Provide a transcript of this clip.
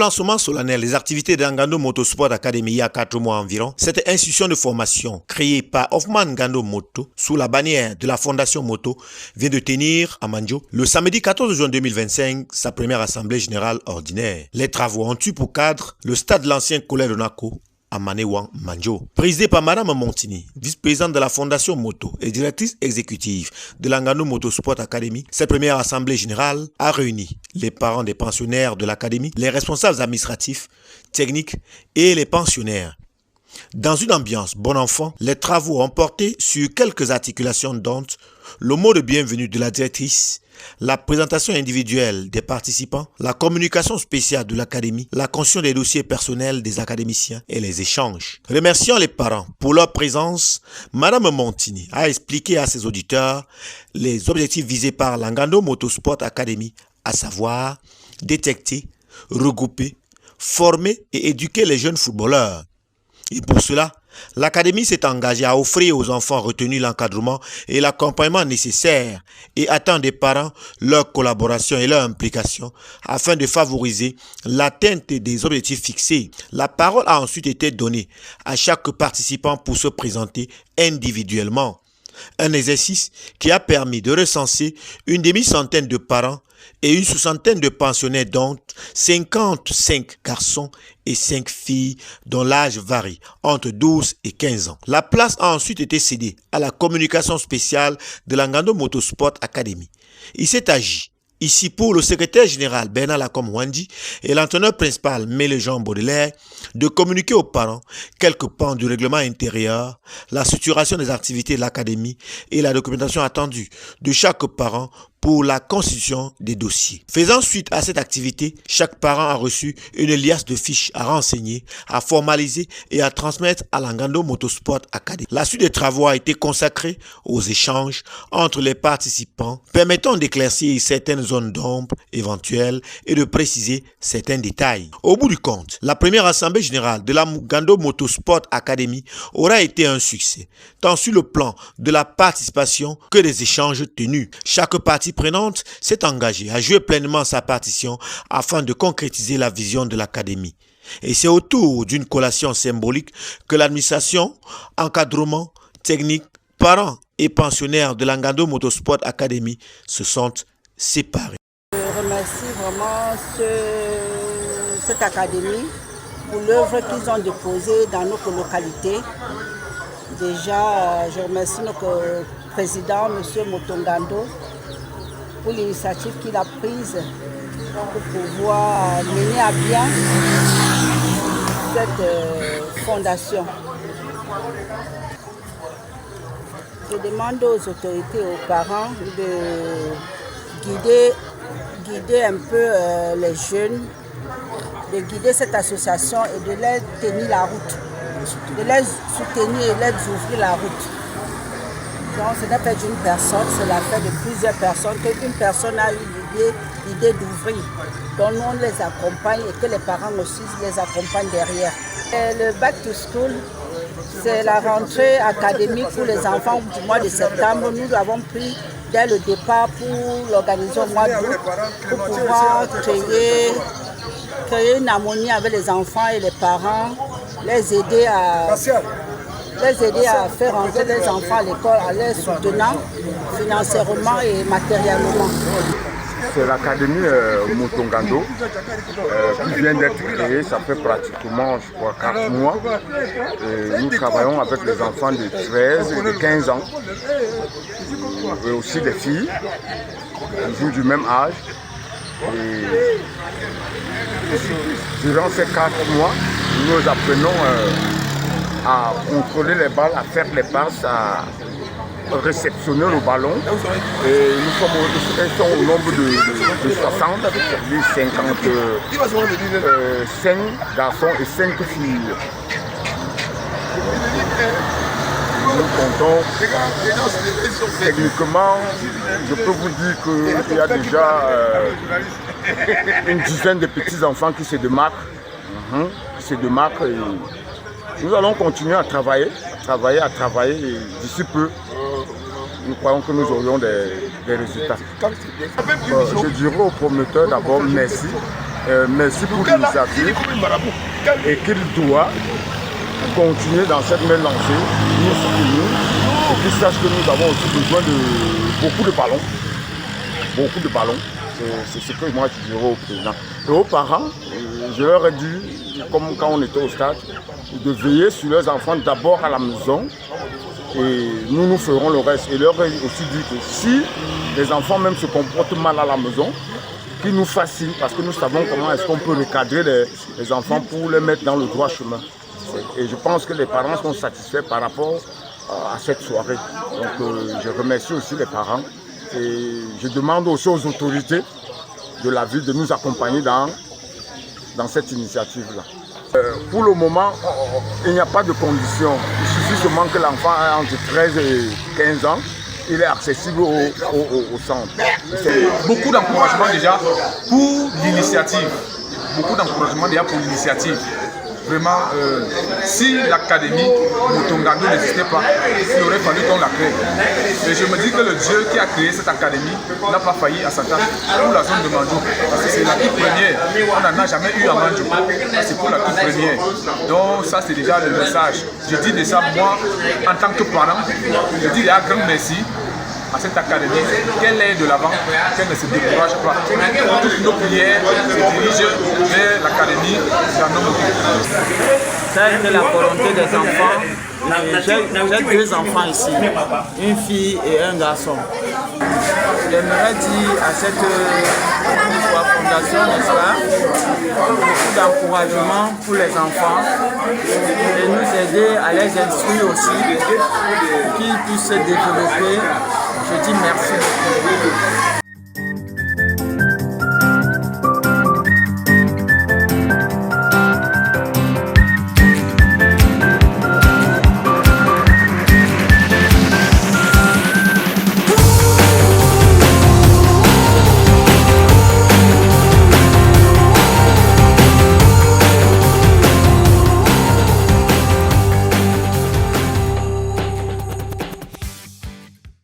lancement solennel des activités de Ngando Motorsport Academy il y a 4 mois environ, cette institution de formation créée par Hoffman Ngando Moto sous la bannière de la Fondation Moto vient de tenir à Manjo le samedi 14 juin 2025 sa première assemblée générale ordinaire. Les travaux ont eu pour cadre le stade de l'ancien collège de Nako à Manéwan, Manjo. Présidée par Madame Montini, vice-présidente de la Fondation Moto et directrice exécutive de l'Angano Motorsport Academy, cette première assemblée générale a réuni les parents des pensionnaires de l'académie, les responsables administratifs, techniques et les pensionnaires. Dans une ambiance bon enfant, les travaux ont porté sur quelques articulations dont le mot de bienvenue de la directrice, la présentation individuelle des participants, la communication spéciale de l'académie, la construction des dossiers personnels des académiciens et les échanges. Remerciant les parents pour leur présence, Madame Montini a expliqué à ses auditeurs les objectifs visés par l'Angando Motorsport Academy, à savoir détecter, regrouper, former et éduquer les jeunes footballeurs. Et pour cela, l'académie s'est engagée à offrir aux enfants retenus l'encadrement et l'accompagnement nécessaires et attend des parents leur collaboration et leur implication afin de favoriser l'atteinte des objectifs fixés. La parole a ensuite été donnée à chaque participant pour se présenter individuellement. Un exercice qui a permis de recenser une demi-centaine de parents et une soixantaine de pensionnaires dont 55 garçons et 5 filles dont l'âge varie entre 12 et 15 ans. La place a ensuite été cédée à la communication spéciale de l'Angando Motorsport Academy. Il s'est agi ici pour le secrétaire général Bernard Lacombe Wandi et l'entraîneur principal Méléjean Baudelaire de communiquer aux parents quelques pans du règlement intérieur, la structuration des activités de l'académie et la documentation attendue de chaque parent pour la constitution des dossiers. Faisant suite à cette activité, chaque parent a reçu une liasse de fiches à renseigner, à formaliser et à transmettre à l'Angando Motorsport Academy. La suite des travaux a été consacrée aux échanges entre les participants, permettant d'éclaircir certaines zones d'ombre éventuelles et de préciser certains détails. Au bout du compte, la première assemblée générale de l'Angando Motorsport Academy aura été un succès, tant sur le plan de la participation que des échanges tenus. Chaque partie prenante s'est engagée à jouer pleinement sa partition afin de concrétiser la vision de l'académie. Et c'est autour d'une collation symbolique que l'administration, encadrement, technique, parents et pensionnaires de l'Angando Motorsport Academy se sont séparés. Je remercie vraiment cette académie pour l'œuvre qu'ils ont déposée dans notre localité. Déjà, je remercie notre président, M. Motongando, pour l'initiative qu'il a prise pour pouvoir mener à bien cette fondation. Je demande aux autorités, aux parents de guider un peu les jeunes, de guider cette association et de leur tenir la route, de les soutenir et leur ouvrir la route. Donc, ce n'est pas d'une personne, c'est l'affaire de plusieurs personnes, qu'une personne a eu l'idée d'ouvrir. Donc nous on les accompagne et que les parents aussi les accompagnent derrière. Et le Back to School, c'est la rentrée académique pour les enfants du mois de septembre. Nous l'avons pris dès le départ pour l'organiser au mois d'août, pour pouvoir créer une harmonie avec les enfants et les parents, les aider à faire entrer les enfants à l'école en les soutenant financièrement et matériellement. C'est l'académie Motongando qui vient d'être créée, ça fait pratiquement, je crois, 4 mois. Et nous travaillons avec les enfants de 13 et de 15 ans, et aussi des filles, toujours du même âge. Et durant ces 4 mois, nous apprenons à contrôler les balles, à faire les passes, à réceptionner le ballon. Et nous sommes au nombre de 60, 55 garçons et 5 filles. Nous comptons techniquement, je peux vous dire qu'il y a déjà une dizaine de petits enfants qui se démarquent. Et nous allons continuer à travailler et d'ici peu, nous croyons que nous aurions des résultats. Je dirais aux promoteurs d'abord merci merci pour l'initiative et qu'il doit continuer dans cette même lancée, nous soutenir, et qu'ils sachent que nous avons aussi besoin de beaucoup de ballons. Beaucoup de ballons. C'est ce que moi je dirais au président. Et aux parents, je leur ai dit, comme quand on était au stade, de veiller sur leurs enfants d'abord à la maison et nous ferons le reste. Et leur ai aussi dit que si les enfants même se comportent mal à la maison, qu'ils nous fassent signe, parce que nous savons comment est-ce qu'on peut recadrer les enfants pour les mettre dans le droit chemin. Et je pense que les parents sont satisfaits par rapport à cette soirée. Donc je remercie aussi les parents et je demande aussi aux autorités de la ville de nous accompagner dans cette initiative-là. Pour le moment, il n'y a pas de conditions. Il suffit seulement que l'enfant ait entre 13 et 15 ans. Il est accessible au centre. Beaucoup d'encouragement déjà pour l'initiative. Beaucoup d'encouragement déjà pour l'initiative. Vraiment, si l'académie Motongando n'existait pas, il aurait fallu qu'on la crée. Et je me dis que le Dieu qui a créé cette académie n'a pas failli à sa tâche pour la zone de Mandjou. Parce que c'est la toute première. On n'en a jamais eu à Mandjou. C'est pour la toute première. Donc ça c'est déjà le message. Je dis déjà moi, en tant que parent, je dis déjà un grand merci à cette académie, qu'elle est de l'avant, qu'elle ne se décourage pas. Toutes nos prières se dirigent vers l'académie Ngando Moto. C'est la volonté des enfants. J'ai deux enfants ici, une fille et un garçon. J'aimerais dire à cette fondation, n'est-ce pas, beaucoup d'encouragement pour les enfants et nous aider à les instruire aussi, qu'ils puissent se développer. Je dis merci beaucoup.